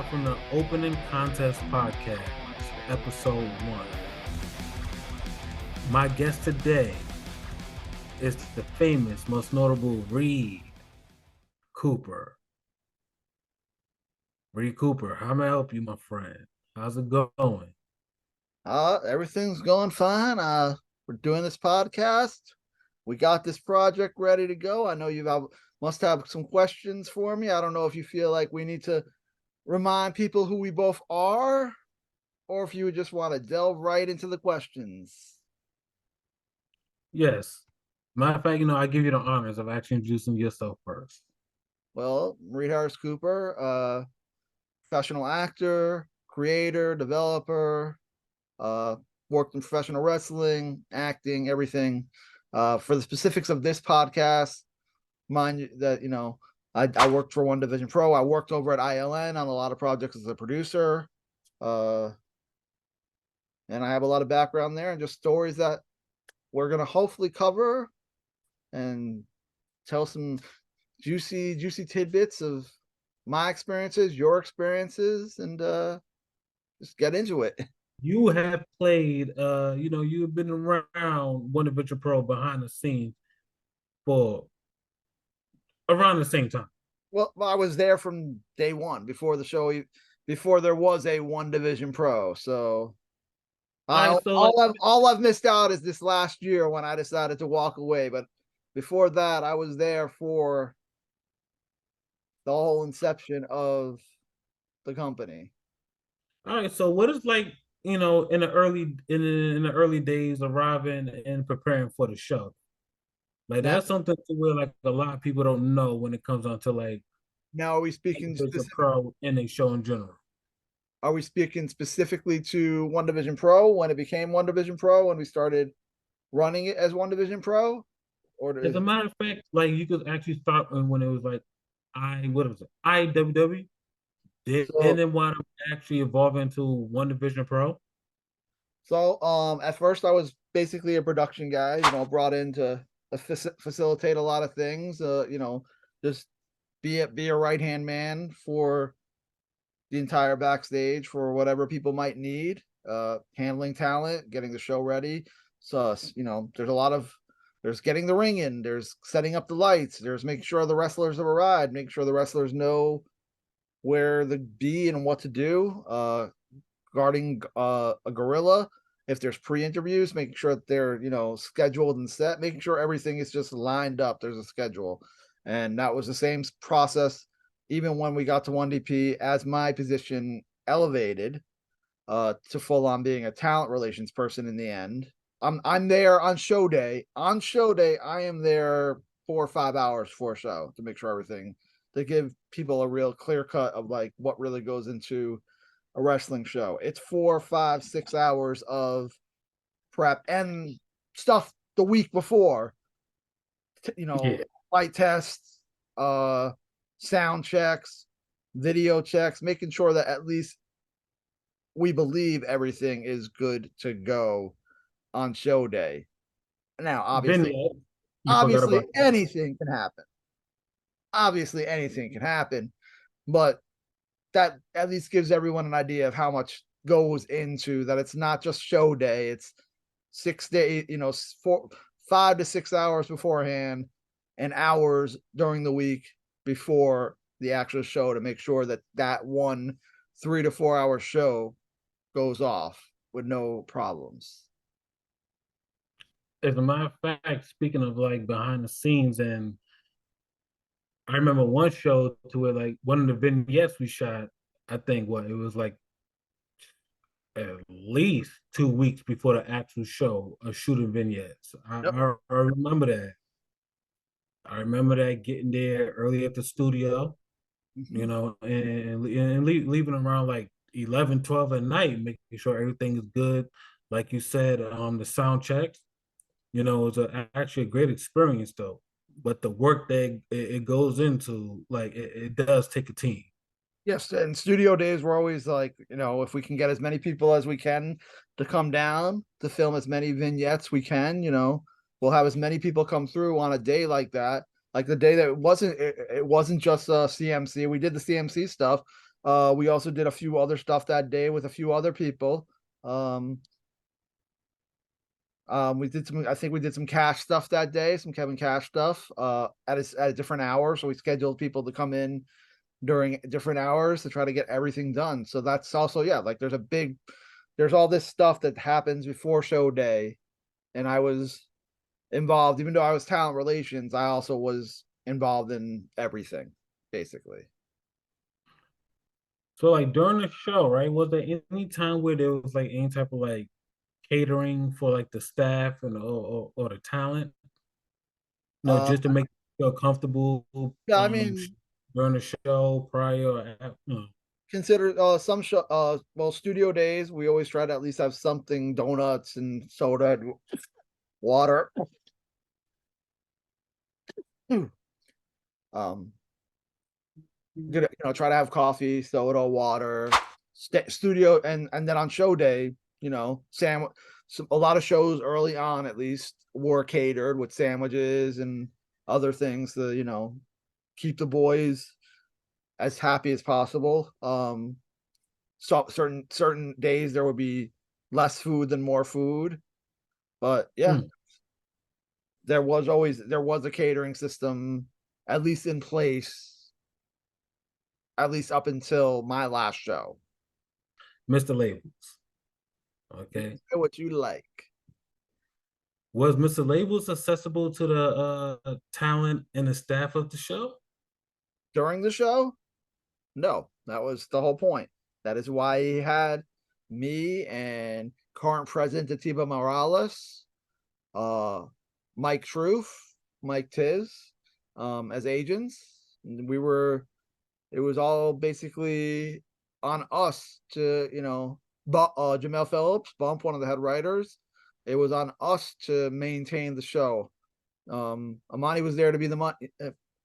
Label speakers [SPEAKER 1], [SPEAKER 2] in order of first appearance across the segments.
[SPEAKER 1] live from the Opening Contest Podcast, episode 1. My guest today is the famous, most notable Reed Cooper. Reed Cooper, how may I help you, my friend? How's it going?
[SPEAKER 2] Everything's going fine. We're doing this podcast. We got this project ready to go. I know must have some questions for me. I don't know if you feel like we need to remind people who we both are, or if you would just want to delve right into the questions.
[SPEAKER 1] Yes. Matter of fact, I give you the honors of actually introducing yourself first.
[SPEAKER 2] Well, Reed Harris Cooper, professional actor, creator, developer, worked in professional wrestling, acting, everything. For the specifics of this podcast, mind you that I worked for One Division Pro. I worked over at ILN on a lot of projects as a producer, and I have a lot of background there and just stories that we're gonna hopefully cover and tell some juicy tidbits of my experiences, your experiences, and just get into it.
[SPEAKER 1] You have played, you've been around One Division Pro behind the scenes for around the same time.
[SPEAKER 2] Well, I was there from day one before the show, before there was a One Division Pro. So
[SPEAKER 1] All right, so
[SPEAKER 2] all I've missed out is this last year when I decided to walk away. But before that, I was there for the whole inception of the company.
[SPEAKER 1] all right, so what is like, in the early days arriving and preparing for the show? Like
[SPEAKER 2] Now,
[SPEAKER 1] that's something to where like a lot of people don't know when it comes down to like
[SPEAKER 2] now
[SPEAKER 1] the pro and a show in general.
[SPEAKER 2] are we speaking specifically to One Division Pro when it became One Division Pro when we started running it as One Division Pro? Or
[SPEAKER 1] As a matter of fact, like you could actually start when it was like what was it? IWW. And
[SPEAKER 2] so
[SPEAKER 1] then wind up actually evolving into One Division Pro.
[SPEAKER 2] At first I was basically a production guy, brought in to facilitate a lot of things, just be a right-hand man for the entire backstage for whatever people might need, handling talent, getting the show ready. So, there's getting the ring in, there's setting up the lights, there's making sure the wrestlers have arrived, making sure the wrestlers know where to be and what to do, guarding a gorilla. If there's pre-interviews, making sure that they're scheduled and set, making sure everything is just lined up. There's a schedule, and that was the same process even when we got to 1DP. As my position elevated to full on being a talent relations person in the end, I'm there on show day. On show day, I am there 4 or 5 hours for a show to make sure everything, to give people a real clear cut of like what really goes into a wrestling show. It's 4, 5, 6 hours of prep and stuff the week before,
[SPEAKER 1] Yeah.
[SPEAKER 2] light tests, sound checks, video checks, making sure that at least we believe everything is good to go on show day. Now,
[SPEAKER 1] Vignette. You forgot about that.
[SPEAKER 2] anything can happen. Obviously, anything can happen, but that at least gives everyone an idea of how much goes into that. It's not just show day. It's 6 days, 5 to 6 hours beforehand and hours during the week before the actual show to make sure that that one 3 to 4 hour show goes off with no problems.
[SPEAKER 1] As a matter of fact, speaking of like behind the scenes, and I remember one show to where like one of the vignettes we shot, I think it was like at least 2 weeks before the actual show of shooting vignettes.
[SPEAKER 2] Yep.
[SPEAKER 1] I remember that. I remember that getting there early at the studio, and leaving around like 11, 12 at night, making sure everything is good. Like you said, the sound checks, it's actually a great experience though. But the work that it goes into, like it does take a team.
[SPEAKER 2] Yes, and studio days we're always like, if we can get as many people as we can to come down to film as many vignettes we can, we'll have as many people come through on a day like that. Like the day that it wasn't just CMC. We did the CMC stuff, We also did a few other stuff that day with a few other people. Um, we did some, I think we did some Cash stuff that day, some Kevin Cash stuff, at a different hour. So we scheduled people to come in during different hours to try to get everything done. So that's also, yeah, like there's all this stuff that happens before show day. And I was involved, even though I was talent relations, I also was involved in everything, basically.
[SPEAKER 1] So like during the show, right? Was there any time where there was like any type of like catering for like the staff and or the talent? No,
[SPEAKER 2] Uh,
[SPEAKER 1] just to make you feel comfortable
[SPEAKER 2] yeah, I mean,
[SPEAKER 1] during the show, prior or after, no.
[SPEAKER 2] consider some show well, studio days we always try to at least have something, donuts and soda and water. um try to have coffee, soda, water, studio, and then on show day, a lot of shows early on at least were catered with sandwiches and other things to keep the boys as happy as possible. So certain days there would be less food than more food, but yeah,
[SPEAKER 1] Hmm.
[SPEAKER 2] there was a catering system at least in place, at least up until my last show.
[SPEAKER 1] Mr. Labels. Okay.
[SPEAKER 2] Say what you like.
[SPEAKER 1] Was Mr. Labels accessible to the talent and the staff of the show?
[SPEAKER 2] During the show, no, that was the whole point. That is why he had me and current president Atiba Morales, uh, Mike Truth, Mike Tiz, as agents. We were It was all basically on us to, but Jamel Phillips, Bump, one of the head writers, it was on us to maintain the show. Amani was there to be the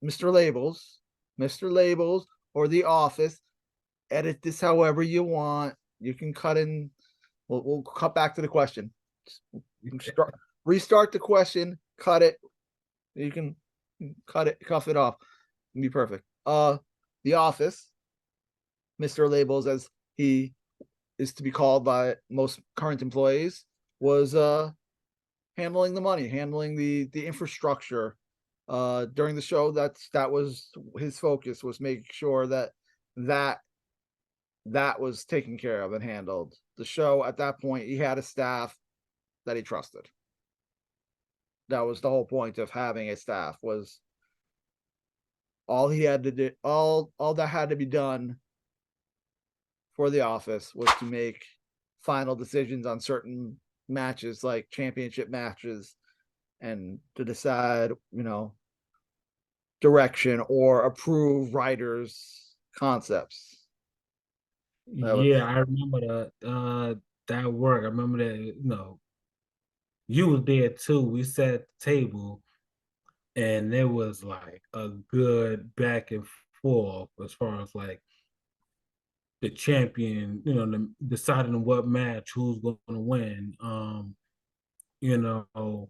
[SPEAKER 2] Mr. Labels, Mr. Labels, or The Office. Edit this however you want. You can cut in. We'll cut back to the question. You can restart the question, cut it. You can cut it, cuff it off. It'll be perfect. The Office, Mr. Labels, as he is to be called by most current employees, was handling the money, handling the infrastructure. During the show, that was his focus, was making sure that that was taken care of and handled. The show at that point, he had a staff that he trusted. That was the whole point of having a staff, was all he had to do, all that had to be done for the Office was to make final decisions on certain matches, like championship matches, and to decide, direction or approve writers' concepts. That was
[SPEAKER 1] Yeah, I remember that work. I remember that, you was there too. We sat at the table and there was like a good back and forth as far as like the champion, deciding what match who's going to win. You know,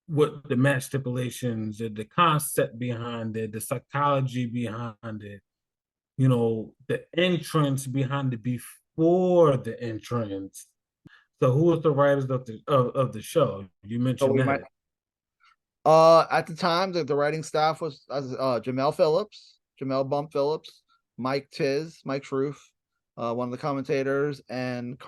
[SPEAKER 1] what the match stipulations, the concept behind it, the psychology behind it, the entrance behind it before the entrance. So who was the writers of the show? You
[SPEAKER 2] so
[SPEAKER 1] mentioned
[SPEAKER 2] we might
[SPEAKER 1] that.
[SPEAKER 2] at the time the writing staff was Jamel Phillips, Jamel Bump Phillips, Mike Tiz, Mike Truth, one of the commentators, and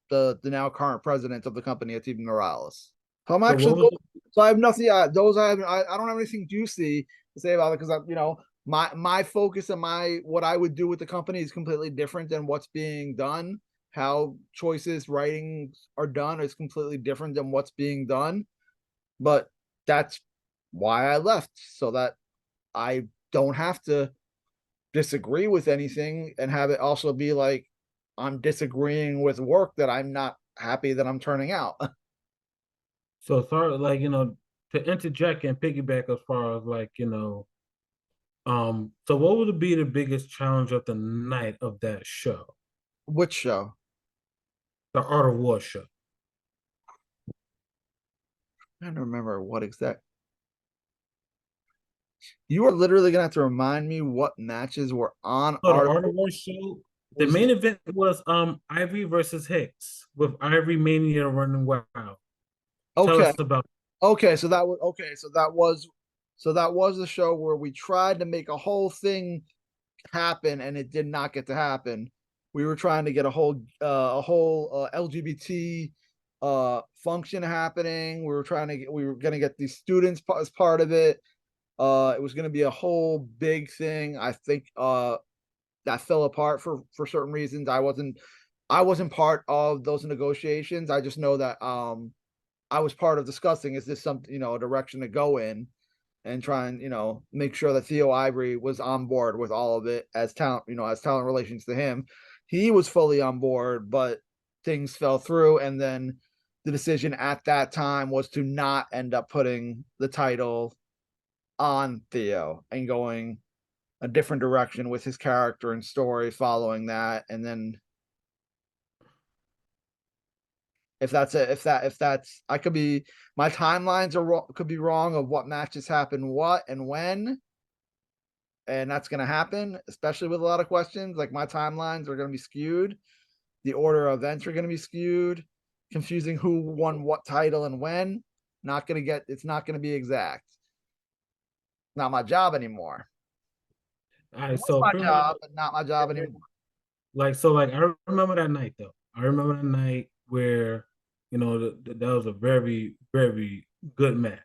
[SPEAKER 2] the now current president of the company, Atiba Morales. So I'm
[SPEAKER 1] So
[SPEAKER 2] actually,
[SPEAKER 1] what was
[SPEAKER 2] so I have nothing. Those I don't have anything juicy to say about it, because my focus and my what I would do with the company is completely different than what's being done. How choices writing are done is completely different than what's being done. But that's why I left, so that I don't have to disagree with anything and have it also be like I'm disagreeing with work that I'm not happy that I'm turning out.
[SPEAKER 1] so sorry, like to interject and piggyback as far as like so what would be the biggest challenge of the night of that show,
[SPEAKER 2] Which show?
[SPEAKER 1] the Art of War show?
[SPEAKER 2] I don't remember what exact. You are literally gonna have to remind me what matches were on
[SPEAKER 1] So the
[SPEAKER 2] our
[SPEAKER 1] Art of War show, the
[SPEAKER 2] was
[SPEAKER 1] main event was Ivory versus Hicks with Ivory Mania running wild. Tell
[SPEAKER 2] okay.
[SPEAKER 1] us about.
[SPEAKER 2] Okay, so that was okay. So that was the show where we tried to make a whole thing happen and it did not get to happen. We were trying to get a whole LGBT function happening. We were going to get these students as part of it. It was going to be a whole big thing. I think that fell apart for certain reasons. I wasn't part of those negotiations. I just know that I was part of discussing, is this something, a direction to go in, and try and, make sure that Theo Ivory was on board with all of it as talent, as talent relations to him. He was fully on board, but things fell through. And then the decision at that time was to not end up putting the title on Theo and going a different direction with his character and story following that. And then if that's I could be my timelines are wrong, could be wrong of what matches happen what and when, and that's going to happen, especially with a lot of questions. Like, my timelines are going to be skewed, the order of events are going to be skewed, confusing who won what title and when. Not going to get It's not going to be exact. Not my job anymore.
[SPEAKER 1] All
[SPEAKER 2] It
[SPEAKER 1] right,
[SPEAKER 2] was
[SPEAKER 1] so
[SPEAKER 2] my
[SPEAKER 1] pretty much
[SPEAKER 2] job, but not my job anymore.
[SPEAKER 1] I remember that night though. I remember that night where that was a very very good match,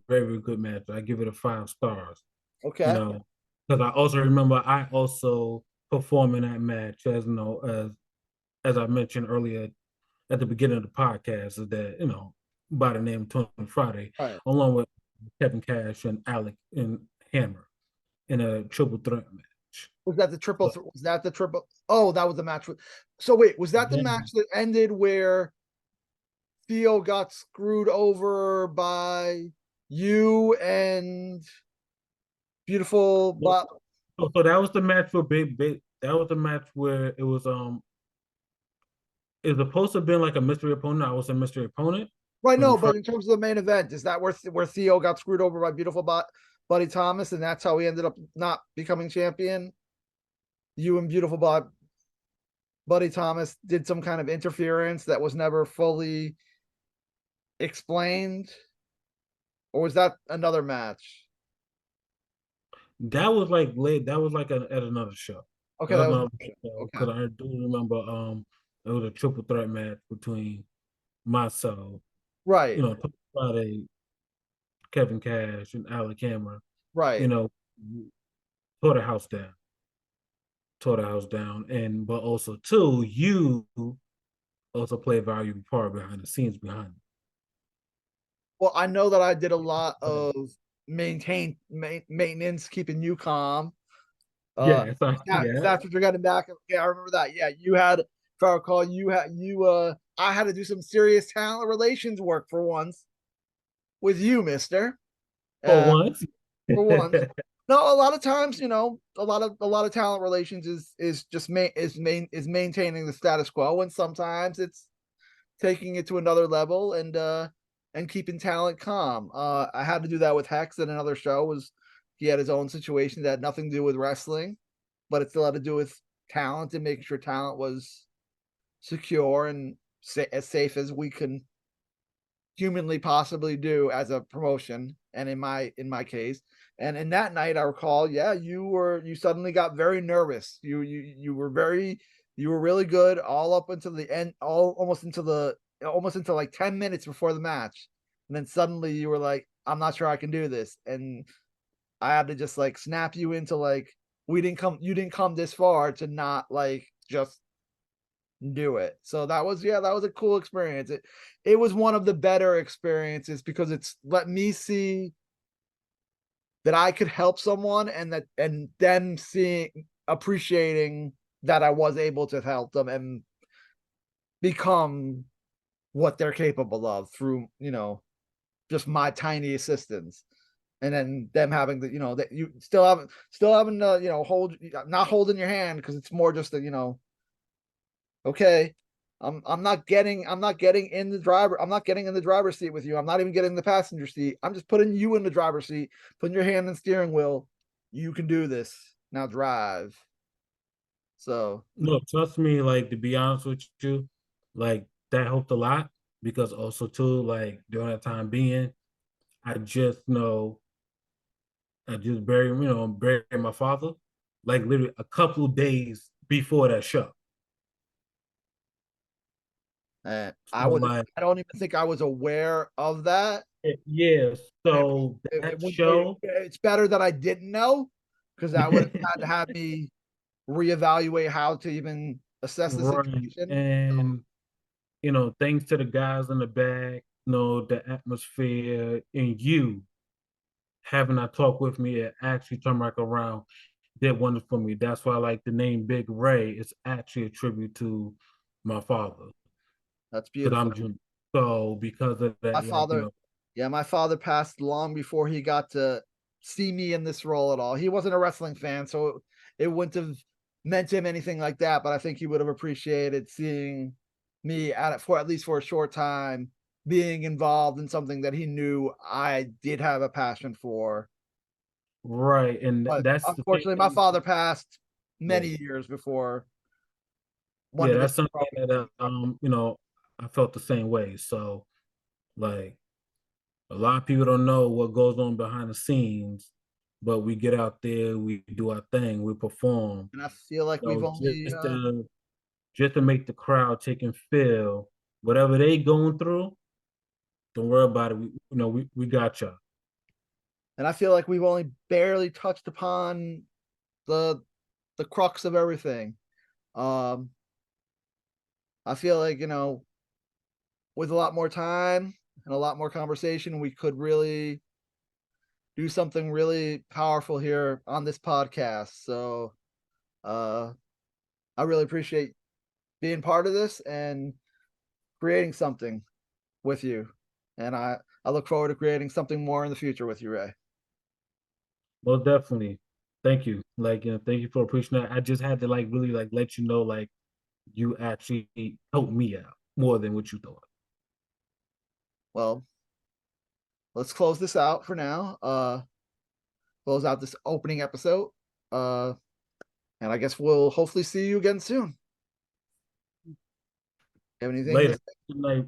[SPEAKER 1] very good match. I give it a 5 stars. You
[SPEAKER 2] Okay.
[SPEAKER 1] know, because I also remember I also performed in that match as I mentioned earlier at the beginning of the podcast, is that by the name of Tony Friday,
[SPEAKER 2] All right.
[SPEAKER 1] along with Kevin Cash and Alec and Hammer in a triple threat match.
[SPEAKER 2] Was that the triple? Oh, that was the match with. So wait, was that the
[SPEAKER 1] Then
[SPEAKER 2] match that ended where Theo got screwed over by you and beautiful Bob?
[SPEAKER 1] so that was the match for Big. That was the match where it was supposed to have been like a mystery opponent. I was a mystery opponent.
[SPEAKER 2] Right,
[SPEAKER 1] Tony
[SPEAKER 2] no, but
[SPEAKER 1] Friday.
[SPEAKER 2] in terms of the main event, is that where Theo got screwed over by beautiful Buddy Thomas, and that's how he ended up not becoming champion? You and beautiful Buddy Thomas did some kind of interference that was never fully explained, or was that another match?
[SPEAKER 1] That was like late. That was like at another show.
[SPEAKER 2] Okay,
[SPEAKER 1] That was
[SPEAKER 2] that was
[SPEAKER 1] another show
[SPEAKER 2] okay.
[SPEAKER 1] because I do remember it was a triple threat match between myself,
[SPEAKER 2] Right,
[SPEAKER 1] Tony Friday, Kevin Cash, and Alec Hammer. You
[SPEAKER 2] right.
[SPEAKER 1] know, tore the house down, tore the house down, and but also too, you also play a valuable part behind the scenes behind
[SPEAKER 2] Well, I know that I did a lot
[SPEAKER 1] it.
[SPEAKER 2] of maintenance, keeping you calm.
[SPEAKER 1] Yeah, so
[SPEAKER 2] If
[SPEAKER 1] yeah.
[SPEAKER 2] that's what you're getting back. Okay, I remember that. Yeah, you had, if I recall, I had to do some serious talent relations work for once with you, Mister.
[SPEAKER 1] For
[SPEAKER 2] Uh,
[SPEAKER 1] once.
[SPEAKER 2] for once. No, a lot of times, a lot of talent relations is just is maintaining the status quo, and sometimes it's taking it to another level and keeping talent calm. I had to do that with Hex in another show. Was He had his own situation that had nothing to do with wrestling, but it still had to do with talent and making sure talent was secure and as safe as we can humanly possibly do as a promotion. And in my case, and in that night, I recall, yeah, you suddenly got very nervous. You were really good all up until the end, almost into like 10 minutes before the match, and then suddenly you were like, I'm not sure I can do this, and I had to just like snap you into like, you didn't come this far to not like just do it. So that was a cool experience. It was one of the better experiences because it's let me see that I could help someone, and them seeing appreciating that I was able to help them and become what they're capable of through, just my tiny assistance. And then them having that you still having hold not holding your hand, because it's more just okay, I'm not getting in the driver's seat with you. I'm not even getting in the passenger seat. I'm just putting you in the driver's seat, putting your hand in the steering wheel. You can do this. Now drive. So
[SPEAKER 1] No, trust me, like to be honest with you, like that helped a lot because also too, like during that time being, I just know I just buried my father, like literally a couple of days before that show. So like
[SPEAKER 2] I don't even think I was aware of that.
[SPEAKER 1] yeah,
[SPEAKER 2] It,
[SPEAKER 1] so that show,
[SPEAKER 2] it's better that I didn't know, because that would have had to have me reevaluate how to even assess the
[SPEAKER 1] right,
[SPEAKER 2] situation. So
[SPEAKER 1] and thanks to the guys in the back, the atmosphere and you having that talk with me, it actually turned back around, did wonders for me. That's why I like the name Big Ray. It's actually a tribute to my father,
[SPEAKER 2] that's
[SPEAKER 1] because
[SPEAKER 2] beautiful.
[SPEAKER 1] I'm junior. So because of
[SPEAKER 2] My
[SPEAKER 1] that, like,
[SPEAKER 2] father, yeah, my father passed long before he got to see me in this role at all. He wasn't a wrestling fan, so it wouldn't have meant to him anything like that. But I think he would have appreciated seeing me at it for at least for a short time, being involved in something that he knew I did have a passion for.
[SPEAKER 1] right. And
[SPEAKER 2] But
[SPEAKER 1] that's the
[SPEAKER 2] unfortunately, my
[SPEAKER 1] thing.
[SPEAKER 2] father passed
[SPEAKER 1] Yeah.
[SPEAKER 2] many years before one
[SPEAKER 1] Yeah,
[SPEAKER 2] of his
[SPEAKER 1] that's something that
[SPEAKER 2] properties.
[SPEAKER 1] I felt the same way. So like a lot of people don't know what goes on behind the scenes, but we get out there, we do our thing, we perform.
[SPEAKER 2] And I feel like we've
[SPEAKER 1] So
[SPEAKER 2] only
[SPEAKER 1] just to make the crowd take and feel whatever they going through, don't worry about it. We got y'all.
[SPEAKER 2] and I feel like we've only barely touched upon the crux of everything. Um, I feel like, with a lot more time and a lot more conversation, we could really do something really powerful here on this podcast. So, uh, I really appreciate being part of this and creating something with you. And I look forward to creating something more in the future with you, Ray.
[SPEAKER 1] Most definitely. Thank you. Like, thank you for appreciating that. I just had to like really like let you know like you actually helped me out more than what you thought.
[SPEAKER 2] Well, let's close this out for now. Close out this opening episode. Uh, and I guess we'll hopefully see you again soon. Have anything to
[SPEAKER 1] Later.
[SPEAKER 2] say?
[SPEAKER 1] Good night.